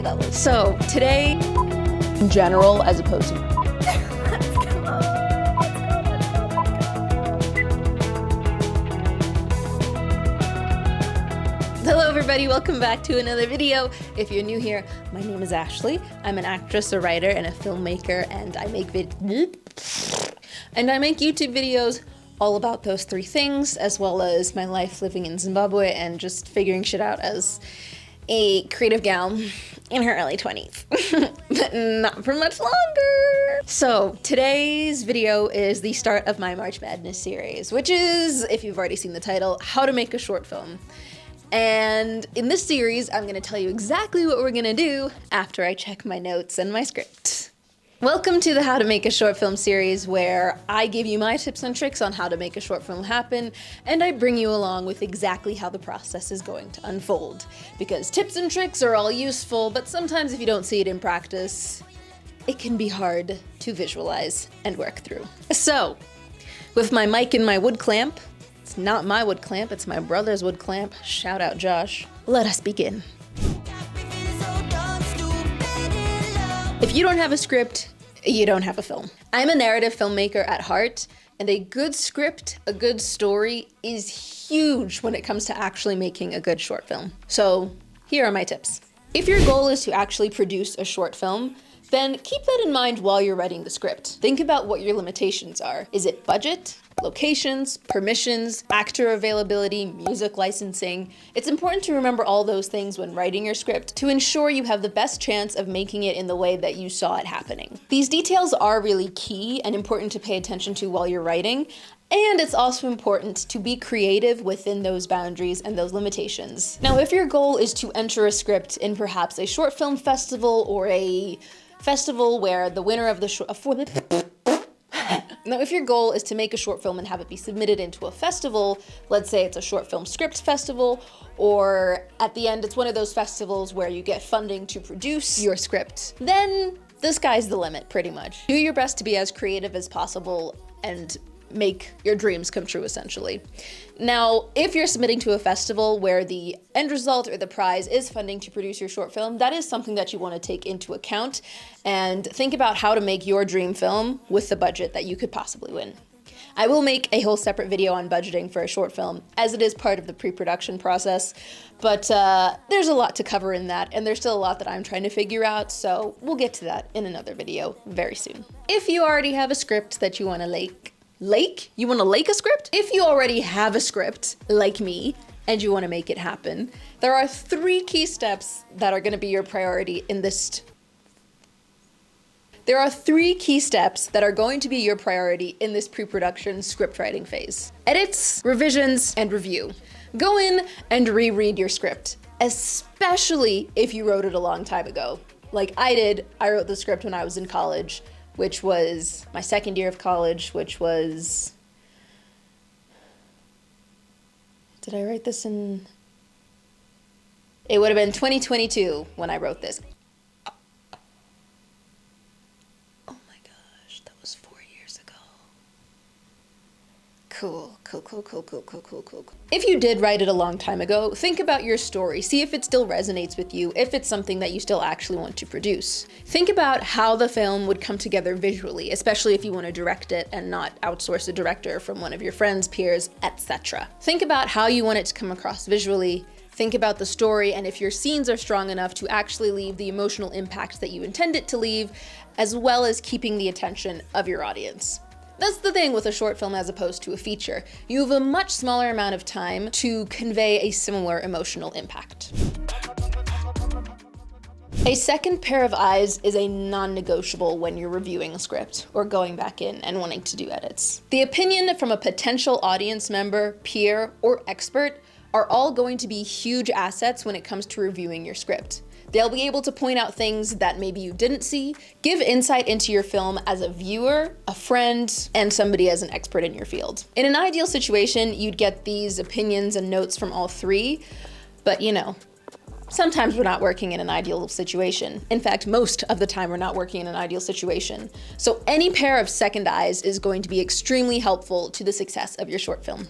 levels. So today, in general, as opposed to Hello everybody, welcome back to another video. If you're new here, my name is Ashley. I'm an actress, a writer, and a filmmaker, and I make YouTube videos all about those three things, as well as my life living in Zimbabwe and just figuring shit out as a creative gal in her early 20s, but not for much longer. So today's video is the start of my March Madness series, which is, if you've already seen the title, how to make a short film. And in this series, I'm gonna tell you exactly what we're gonna do after I check my notes and my script. Welcome to the How to Make a Short Film series, where I give you my tips and tricks on how to make a short film happen, and I bring you along with exactly how the process is going to unfold. Because tips and tricks are all useful, but sometimes if you don't see it in practice, it can be hard to visualize and work through. So, with my mic and my wood clamp, it's not my wood clamp, it's my brother's wood clamp. Shout out Josh. Let us begin. If you don't have a script, you don't have a film. I'm a narrative filmmaker at heart, and a good script, a good story is huge when it comes to actually making a good short film. So here are my tips. If your goal is to actually produce a short film, then keep that in mind while you're writing the script. Think about what your limitations are. Is it budget, locations, permissions, actor availability, music licensing? It's important to remember all those things when writing your script to ensure you have the best chance of making it in the way that you saw it happening. These details are really key and important to pay attention to while you're writing, and it's also important to be creative within those boundaries and those limitations. Now, if your goal is to enter a script in perhaps a short film festival or a festival where the winner of the Now, if your goal is to make a short film and have it be submitted into a festival, let's say it's a short film script festival, or at the end it's one of those festivals where you get funding to produce your script, then the sky's the limit, pretty much. Do your best to be as creative as possible and make your dreams come true, essentially. Now, if you're submitting to a festival where the end result or the prize is funding to produce your short film, that is something that you want to take into account and think about how to make your dream film with the budget that you could possibly win. I will make a whole separate video on budgeting for a short film, as it is part of the pre-production process, but there's a lot to cover in that, and there's still a lot that I'm trying to figure out, so we'll get to that in another video very soon. If you already have a script that you want to You want to lake a script? If you already have a script, like me, and you want to make it happen, there are three key steps that are going to be your priority in this. There are three key steps that are going to be your priority in this pre-production script writing phase. Edits, revisions, and review. Go in and reread your script, especially if you wrote it a long time ago. Like I did. I wrote the script when I was in college, which was my second year of college, which was, did I write this in? It would have been 2022 when I wrote this. Oh my gosh, that was 4 years ago. Cool. If you did write it a long time ago, think about your story. See if it still resonates with you, if it's something that you still actually want to produce. Think about how the film would come together visually, especially if you want to direct it and not outsource a director from one of your friends, peers, etc. Think about how you want it to come across visually. Think about the story, and if your scenes are strong enough to actually leave the emotional impact that you intend it to leave, as well as keeping the attention of your audience. That's the thing with a short film as opposed to a feature. You have a much smaller amount of time to convey a similar emotional impact. A second pair of eyes is a non-negotiable when you're reviewing a script or going back in and wanting to do edits. The opinion from a potential audience member, peer, or expert are all going to be huge assets when it comes to reviewing your script. They'll be able to point out things that maybe you didn't see, give insight into your film as a viewer, a friend, and somebody as an expert in your field. In an ideal situation, you'd get these opinions and notes from all three, but you know, sometimes we're not working in an ideal situation. In fact, most of the time we're not working in an ideal situation. So any pair of second eyes is going to be extremely helpful to the success of your short film.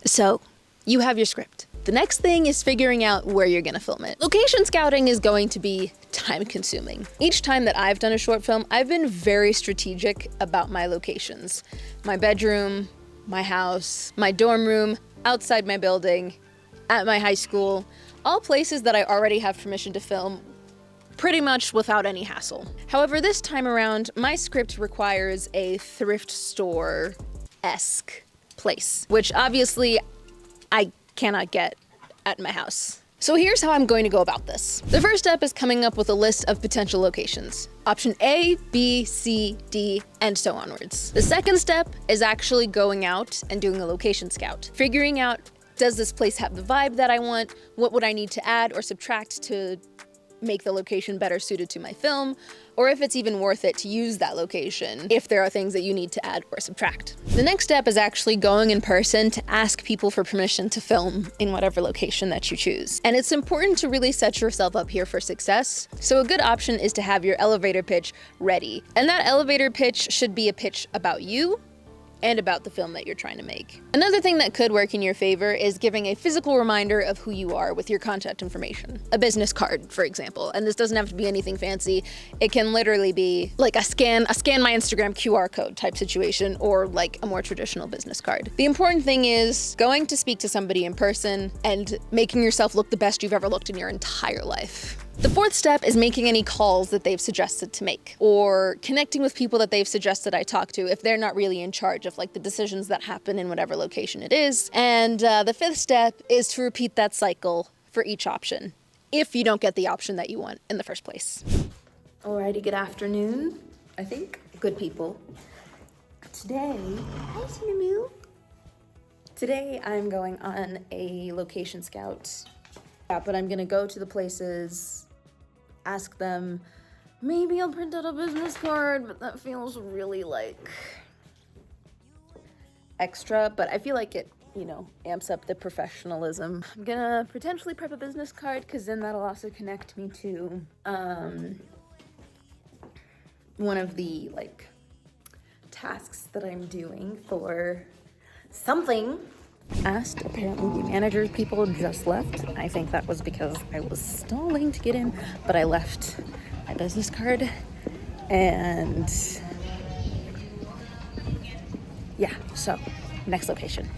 So, you have your script. The next thing is figuring out where you're gonna film it. Location scouting is going to be time consuming. Each time that I've done a short film, I've been very strategic about my locations. My bedroom, my house, my dorm room, outside my building, at my high school, all places that I already have permission to film pretty much without any hassle. However, this time around, my script requires a thrift store-esque place, which obviously I cannot get at my house. So here's how I'm going to go about this. The first step is coming up with a list of potential locations. Option A, B, C, D, and so onwards. The second step is actually going out and doing a location scout. Figuring out, does this place have the vibe that I want? What would I need to add or subtract to make the location better suited to my film, or if it's even worth it to use that location if there are things that you need to add or subtract. The next step is actually going in person to ask people for permission to film in whatever location that you choose. And it's important to really set yourself up here for success. So a good option is to have your elevator pitch ready. And that elevator pitch should be a pitch about you and about the film that you're trying to make. Another thing that could work in your favor is giving a physical reminder of who you are with your contact information. A business card, for example, and this doesn't have to be anything fancy. It can literally be like a scan my Instagram QR code type situation, or like a more traditional business card. The important thing is going to speak to somebody in person and making yourself look the best you've ever looked in your entire life. The fourth step is making any calls that they've suggested to make, or connecting with people that they've suggested I talk to if they're not really in charge of like the decisions that happen in whatever location it is. And the fifth step is to repeat that cycle for each option, if you don't get the option that you want in the first place. Alrighty, good afternoon, I think. Good people. Today, hi Cinnamon. Today I'm going on a location scout. Yeah, but I'm gonna go to the places, ask them, maybe I'll print out a business card, but that feels really like extra, but I feel like it, you know, amps up the professionalism. I'm gonna potentially prep a business card because then that'll also connect me to one of the like tasks that I'm doing for something. Asked, apparently the manager people just left. I think that was because I was stalling to get in, but I left my business card, and yeah, so next location.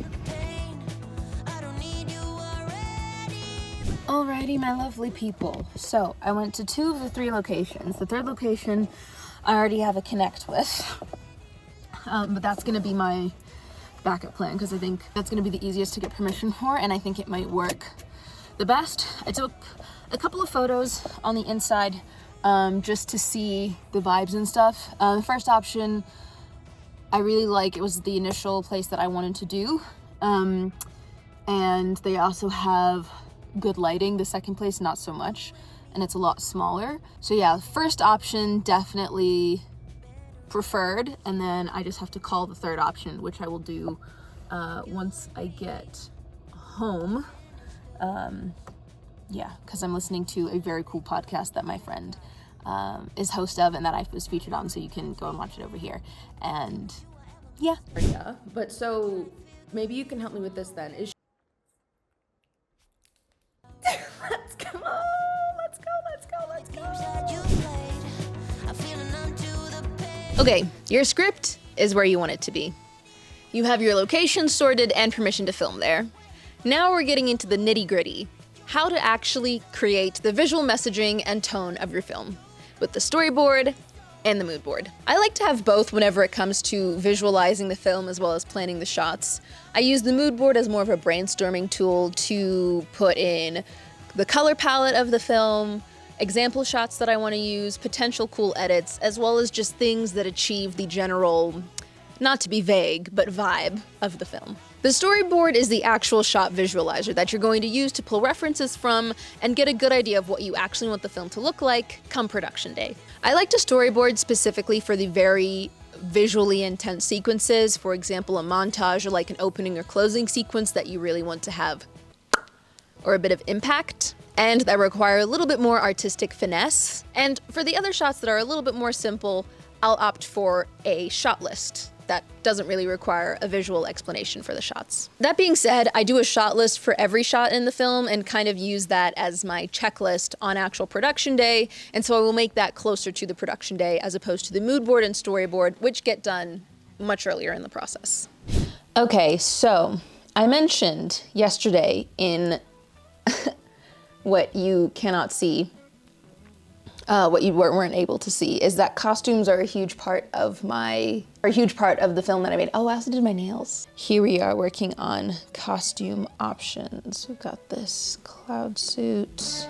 Alrighty, my lovely people. So I went to 2 of the 3 locations. The third location I already have a connect with, but that's gonna be my backup plan because I think that's going to be the easiest to get permission for, and I think it might work the best. I took a couple of photos on the inside just to see the vibes and stuff. The first option I really like. It was the initial place that I wanted to do, and they also have good lighting. The second place not so much, and it's a lot smaller. So yeah, the first option definitely preferred, and then I just have to call the third option, which I will do once I get home. Yeah, because I'm listening to a very cool podcast that my friend is host of and that I was featured on, so you can go and watch it over here. And yeah. Yeah, but so maybe you can help me with this then. Let's go. Okay, your script is where you want it to be. You have your location sorted and permission to film there. Now we're getting into the nitty-gritty, how to actually create the visual messaging and tone of your film with the storyboard and the mood board. I like to have both whenever it comes to visualizing the film as well as planning the shots. I use the mood board as more of a brainstorming tool to put in the color palette of the film, example shots that I want to use, potential cool edits, as well as just things that achieve the general, not to be vague, but vibe of the film. The storyboard is the actual shot visualizer that you're going to use to pull references from and get a good idea of what you actually want the film to look like come production day. I like to storyboard specifically for the very visually intense sequences, for example, a montage or like an opening or closing sequence that you really want to have or a bit of impact, and that require a little bit more artistic finesse. And for the other shots that are a little bit more simple, I'll opt for a shot list that doesn't really require a visual explanation for the shots. That being said, I do a shot list for every shot in the film and kind of use that as my checklist on actual production day, and so I will make that closer to the production day as opposed to the mood board and storyboard, which get done much earlier in the process. Okay, so I mentioned yesterday in what you cannot see, what you weren't able to see, is that costumes are a huge part of the film that I made. Oh, I also did my nails. Here we are working on costume options. We've got this cloud suit.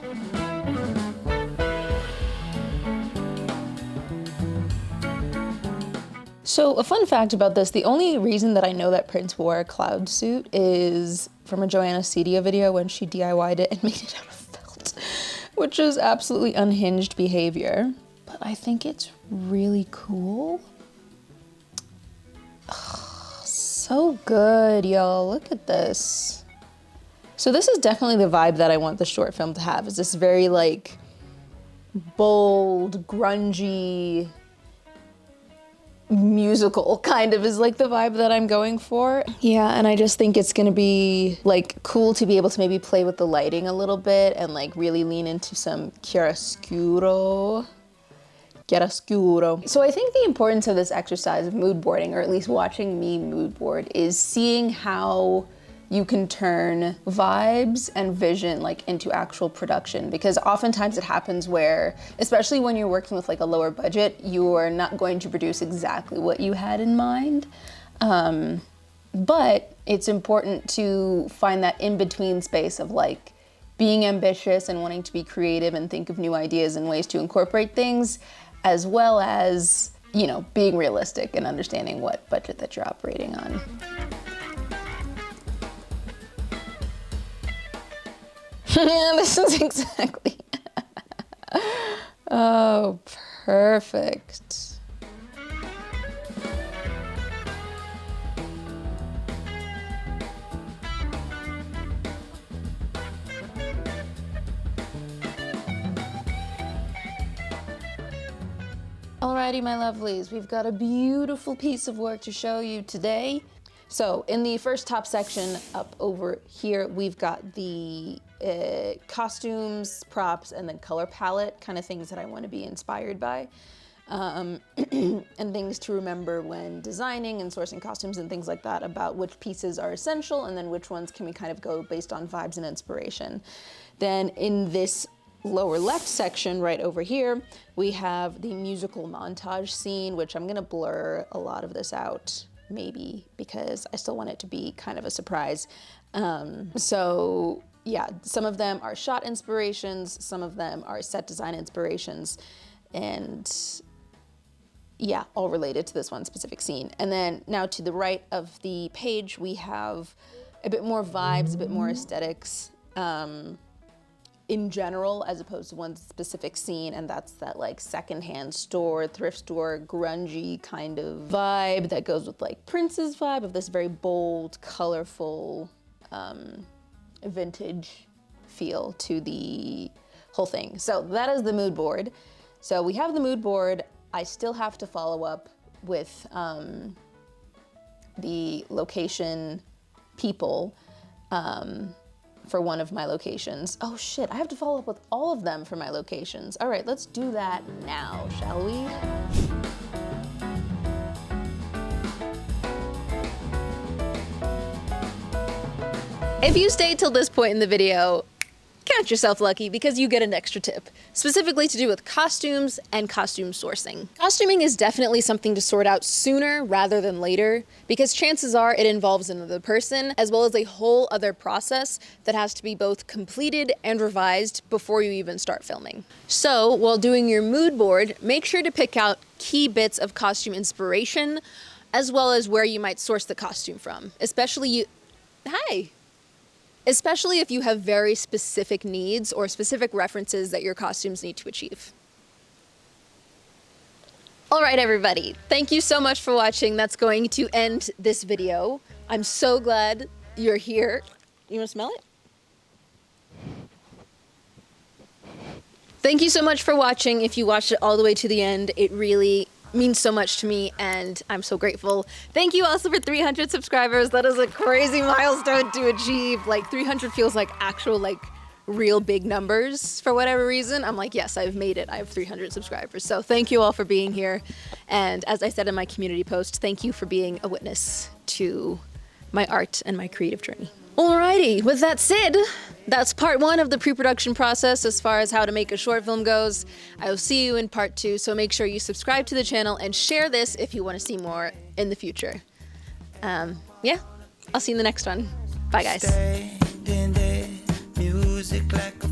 So a fun fact about this, the only reason that I know that Prince wore a cloud suit is from a Joanna Cedia video when she DIY'd it and made it out of felt, which is absolutely unhinged behavior. But I think it's really cool. Oh, so good, y'all. Look at this. So this is definitely the vibe that I want the short film to have, is this very like bold, grungy, musical kind of is like the vibe that I'm going for. Yeah, and I just think it's gonna be like cool to be able to maybe play with the lighting a little bit and like really lean into some chiaroscuro. So I think the importance of this exercise of mood boarding, or at least watching me mood board, is seeing how you can turn vibes and vision like into actual production, because oftentimes it happens where, especially when you're working with like a lower budget, you are not going to produce exactly what you had in mind. But it's important to find that in-between space of like being ambitious and wanting to be creative and think of new ideas and ways to incorporate things, as well as, you know, being realistic and understanding what budget that you're operating on. Yeah, this is exactly. Oh, perfect. Alrighty, my lovelies, we've got a beautiful piece of work to show you today. So in the first top section up over here, we've got the costumes, props, and then color palette, kind of things that I want to be inspired by. And things to remember when designing and sourcing costumes and things like that, about which pieces are essential and then which ones can we kind of go based on vibes and inspiration. Then in this lower left section right over here, we have the musical montage scene, which I'm gonna blur a lot of this out, maybe, because I still want it to be kind of a surprise. So yeah, some of them are shot inspirations, some of them are set design inspirations, and yeah, all related to this one specific scene. And then now to the right of the page, we have a bit more vibes, a bit more aesthetics in general, as opposed to one specific scene, and that's that like secondhand store, thrift store, grungy kind of vibe that goes with like Prince's vibe of this very bold, colorful, vintage feel to the whole thing. So that is the mood board. So we have the mood board. I still have to follow up with the location people for one of my locations. Oh shit, I have to follow up with all of them for my locations. All right, let's do that now, shall we? If you stayed till this point in the video, count yourself lucky, because you get an extra tip, specifically to do with costumes and costume sourcing. Costuming is definitely something to sort out sooner rather than later, because chances are it involves another person, as well as a whole other process that has to be both completed and revised before you even start filming. So while doing your mood board, make sure to pick out key bits of costume inspiration, as well as where you might source the costume from, especially if you have very specific needs or specific references that your costumes need to achieve. All right, everybody, thank you so much for watching. That's going to end this video. I'm so glad you're here. You wanna smell it? Thank you so much for watching. If you watched it all the way to the end, it really means so much to me, and I'm so grateful. Thank you also for 300 subscribers. That is a crazy milestone to achieve. Like 300 feels like actual like real big numbers for whatever reason. I'm like, yes, I've made it. I have 300 subscribers. So thank you all for being here. And as I said in my community post, thank you for being a witness to my art and my creative journey. Alrighty, with that said, that's part 1 of the pre-production process as far as how to make a short film goes. I will see you in part 2, so make sure you subscribe to the channel and share this if you want to see more in the future. Yeah, I'll see you in the next one. Bye, guys. Music like